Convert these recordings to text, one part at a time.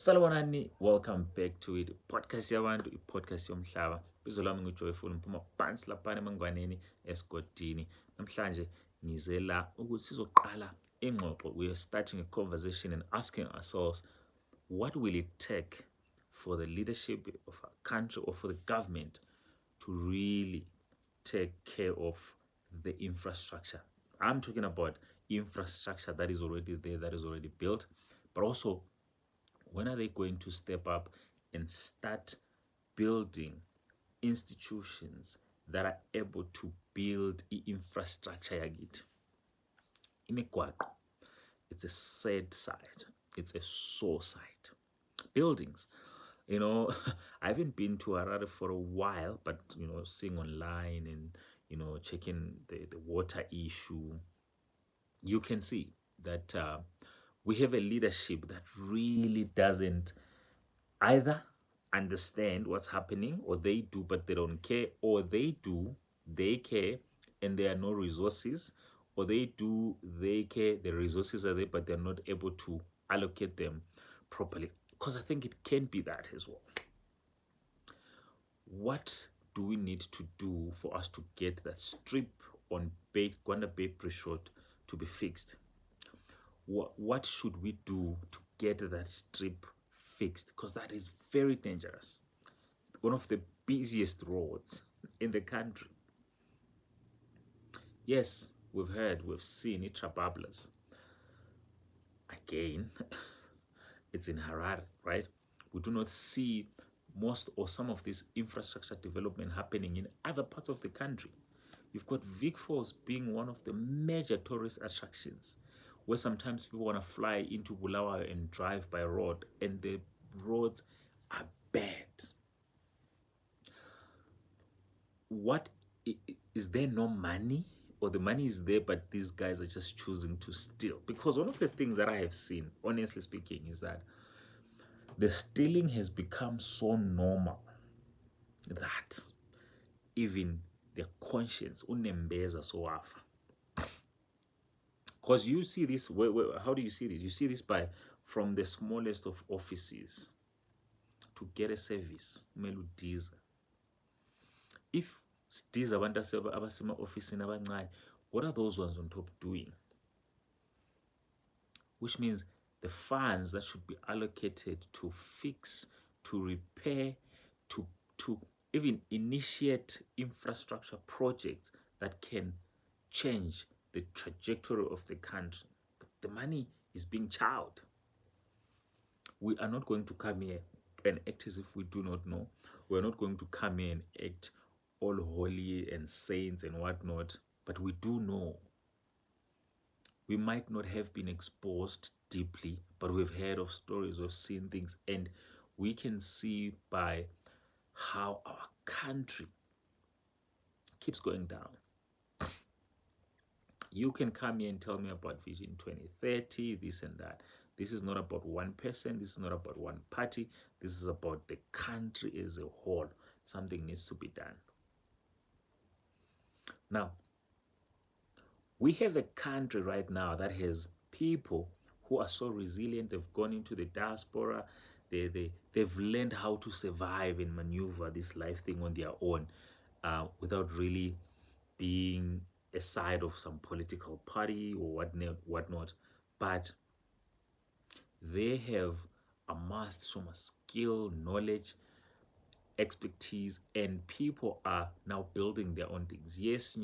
Salawonani, welcome back to it. Podcast yabantu, i-podcast yomhlaba. Bizo lami nguJoyful ngiphuma phansi laphana emangwaneni esigodini. Namhlanje ngize la ukuthi sizoqala ingxoxo. We are starting a conversation and asking ourselves, what will it take for the leadership of our country or for the government to really take care of the infrastructure? I'm talking about infrastructure that is already there, that is already built, but also when are they going to step up and start building institutions that are able to build infrastructure yakithi? Imigwaqo, it's a sad side, it's a sore side. Buildings, I haven't been to Harare for a while, but seeing online and checking the water issue, you can see that we have a leadership that really doesn't either understand what's happening, or they do but they don't care, or they do, they care and there are no resources, or they do, they care, the resources are there but they're not able to allocate them properly. Because I think it can be that as well. What do we need to do for us to get that strip on Gwanda Bay Bridge Road to be fixed? What should we do to get that strip fixed? Because that is very dangerous. One of the busiest roads in the country. Yes, we've heard, we've seen it, Trabablas. Again, it's in Harare, right? We do not see most or some of this infrastructure development happening in other parts of the country. You've got Vic Falls being one of the major tourist attractions, where sometimes people want to fly into Bulawayo and drive by road, and the roads are bad. What is there no money, or the money is there but these guys are just choosing to steal? Because one of the things that I have seen, honestly speaking, is that the stealing has become so normal that even their conscience unembeza so afa. Because you see this, how do you see this? You see this by from the smallest of offices to get a service, meludiza. If these abantu abasema officini abancane, what are those ones on top doing? Which means the funds that should be allocated to fix, to repair, to even initiate infrastructure projects that can change the trajectory of the country, the money is being chowed. We are not going to come here and act as if we do not know. We're not going to come here and act all holy and saints and whatnot, but we do know. We might not have been exposed deeply, but we've heard of stories, we've seen things, and we can see by how our country keeps going down. You can come here and tell me about Vision 2030, this and that. This is not about one person, this is not about one party, this is about the country as a whole. Something needs to be done. Now, we have a country right now that has people who are so resilient. They've gone into the diaspora. They've learned how to survive and maneuver this life thing on their own, without really being a side of some political party or whatnot. But they have amassed so much skill, knowledge, expertise, and people are now building their own things. Yes,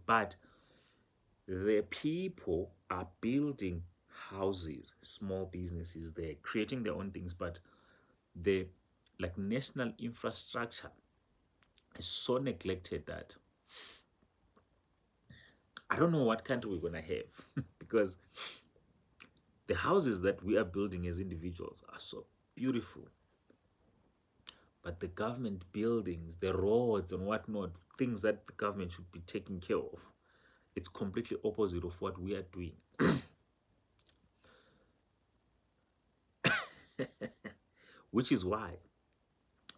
but the people are building houses, small businesses, they're creating their own things, but the national infrastructure is so neglected that I don't know what country we're gonna have because the houses that we are building as individuals are so beautiful, but the government buildings, the roads and whatnot, things that the government should be taking care of, it's completely opposite of what we are doing. Which is why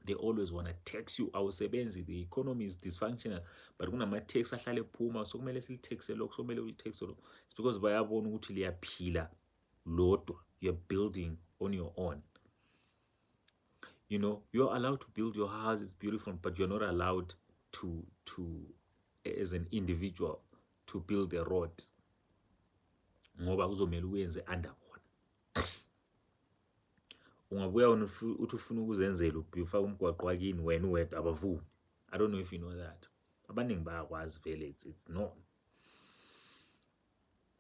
they always want to tax you. Awusebenzi, the economy is dysfunctional, but kunama-tax ahlale ephuma, so kumele silitaxe lokho, so kumele ulitaxe lokho. It's because bayabona ukuthi liyaphila lodwa. You're building on your own. You're allowed to build your house, it's beautiful, but you're not allowed to as an individual to build a road, ngoba kuzomela uyenze underwater. Ungabuya uthi ufuna ukuzenzela ufaka umgwaqo wakini wena uwedwa abavumi. I don't know if you know that. Abaningi bayakwazi vele, it's known.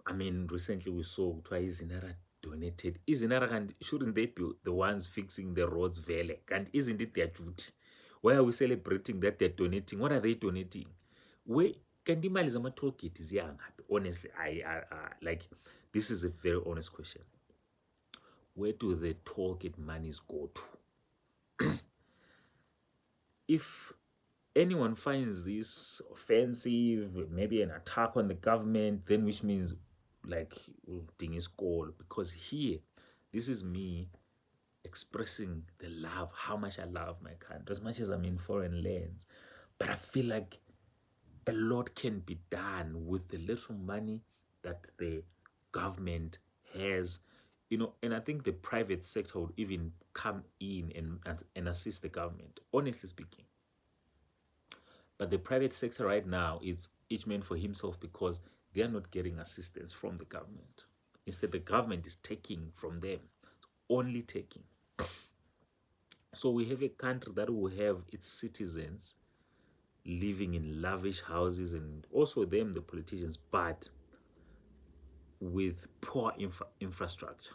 I mean, recently we saw kuthiwa iZinara donated. iZinara, kanti shouldn't they be the ones fixing the roads vele? Kanti isn't it their duty? Why are we celebrating that they're donating? What are they donating? Kanti imali zama-toll gate ziyangaphi? Honestly, like, this is a very honest question. Where do the toll gate monies go to? If anyone finds this offensive, maybe an attack on the government, then which means like ding is called, because here, this is me expressing the love, how much I love my country, as much as I'm in foreign lands. But I feel like a lot can be done with the little money that the government has, and I think the private sector would even come in and assist the government, honestly speaking. But the private sector right now is each man for himself, because they are not getting assistance from the government. Instead, the government is taking from them, only taking. So we have a country that will have its citizens living in lavish houses, and also them, the politicians, but with poor infrastructure.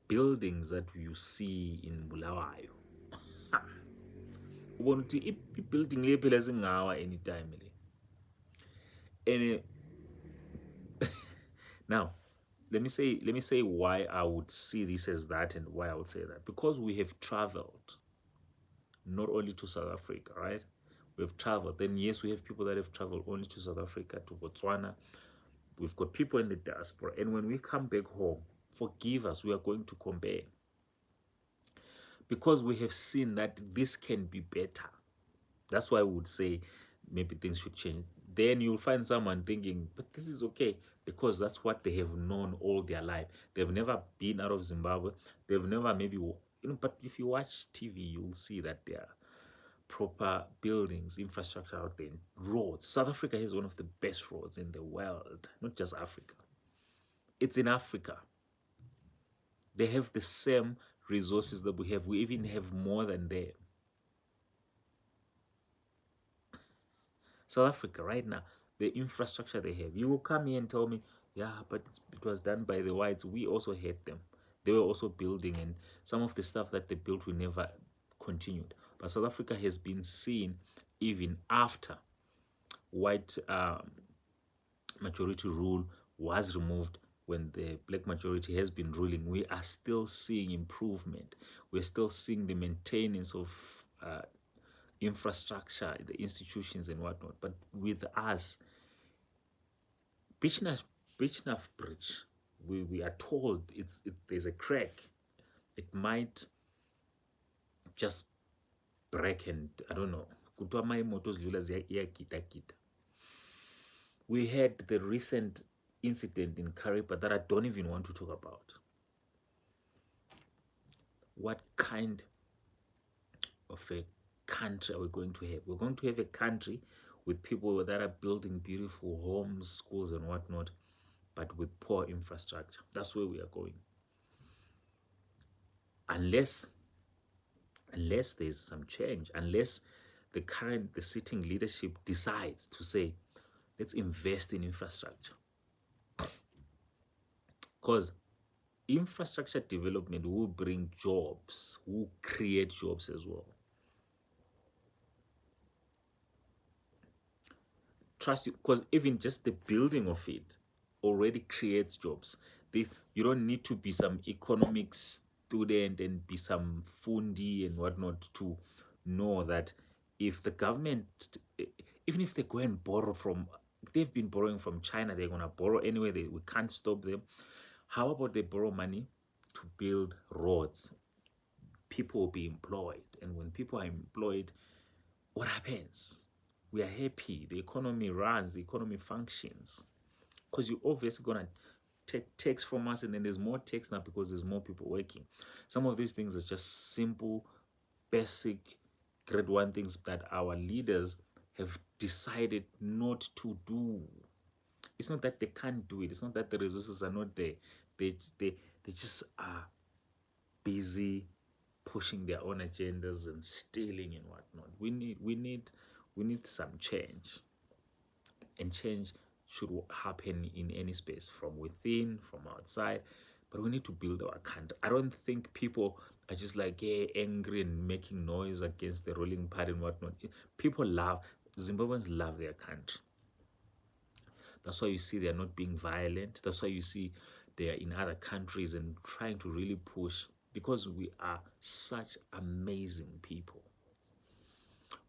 Buildings that you see in Bulawayo. Ubona ukuthi i-building le phela singawa anytime le. And now, let me say why I would see this as that and why I would say that. Because we have traveled not only to South Africa, right? We've traveled. Then yes, we have people that have traveled only to South Africa, to Botswana. We've got people in the diaspora. And when we come back home, forgive us, we are going to compare. Because we have seen that this can be better. That's why I would say maybe things should change. Then you'll find someone thinking, but this is okay, because that's what they have known all their life. They've never been out of Zimbabwe. They've never maybe, but if you watch TV, you'll see that there are proper buildings, infrastructure out there, roads. South Africa has one of the best roads in the world, not just Africa. It's in Africa. They have the same resources that we have. We even have more than them. South Africa right now, the infrastructure they have. You will come here and tell me, yeah, but it was done by the whites. We also hate them. They were also building, and some of the stuff that they built we never continued. But South Africa has been seen even after white majority rule was removed. When the black majority has been ruling, we are still seeing improvement. We're still seeing the maintenance of infrastructure, the institutions and whatnot. But with us, Beechnut Bridge, we are told there's a crack. It might just break, and I don't know. We had the recent incident in Kariba that I don't even want to talk about. What kind of a country are we going to have? We're going to have a country with people that are building beautiful homes, schools and whatnot, but with poor infrastructure. That's where we are going. Unless there's some change, unless the sitting leadership decides to say, let's invest in infrastructure. Because infrastructure development will bring jobs, will create jobs as well. Trust you, because even just the building of it already creates jobs. You don't need to be some economics student and be some fundi and whatnot to know that if the government, even if they go and borrow from, they've been borrowing from China, they're going to borrow anyway, we can't stop them. How about they borrow money to build roads? People will be employed. And when people are employed, what happens? We are happy. The economy runs, the economy functions. Because you're obviously going to take takes from us, and then there's more takes now because there's more people working. Some of these things are just simple, basic, grade one things that our leaders have decided not to do. It's not that they can't do it. It's not that the resources are not there. They just are busy pushing their own agendas and stealing and whatnot. We need some change, and change should happen in any space, from within, from outside. But we need to build our country. I don't think people are just like, yeah, angry and making noise against the ruling party and whatnot. People love, Zimbabweans love their country. That's why you see they're not being violent. That's why you see they are in other countries and trying to really push, because we are such amazing people.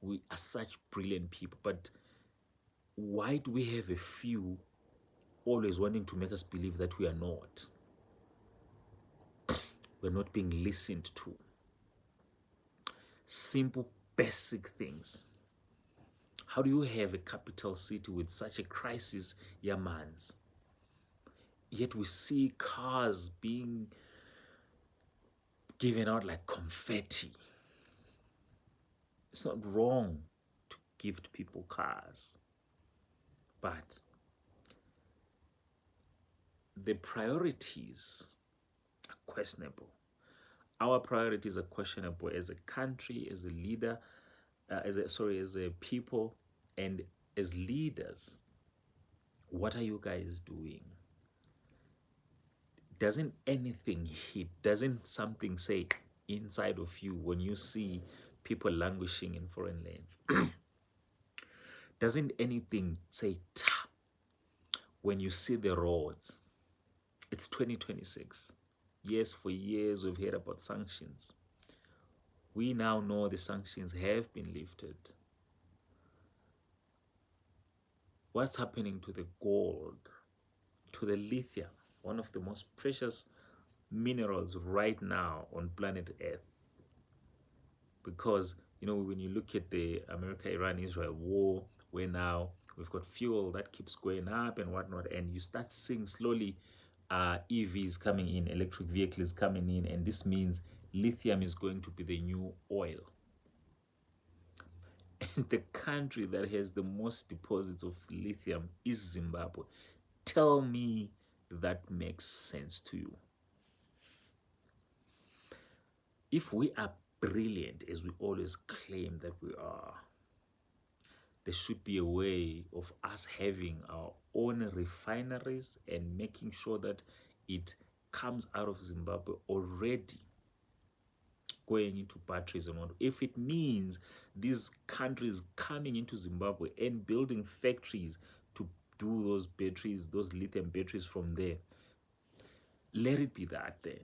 We are such brilliant people. But why do we have a few always wanting to make us believe that we are not? We're not being listened to. Simple, basic things. How do you have a capital city with such a crisis, Yamans? Yet we see cars being given out like confetti. It's not wrong to gift people cars, but the priorities are questionable. Our priorities are questionable as a country, as a leader, as a people, and as leaders. What are you guys doing? Doesn't anything hit? Doesn't something say inside of you when you see people languishing in foreign lands? Doesn't anything say ta when you see the roads? It's 2026. Yes, for years we've heard about sanctions. We now know the sanctions have been lifted. What's happening to the gold, to the lithium, one of the most precious minerals right now on planet Earth? Because, when you look at the America-Iran-Israel war, where now we've got fuel that keeps going up and whatnot, and you start seeing slowly EVs coming in, electric vehicles coming in, and this means lithium is going to be the new oil. And the country that has the most deposits of lithium is Zimbabwe. Tell me that makes sense to you. If we are brilliant, as we always claim that we are, there should be a way of us having our own refineries and making sure that it comes out of Zimbabwe already going into batteries and what. If it means these countries coming into Zimbabwe and building factories to do those batteries, those lithium batteries from there, let it be that then.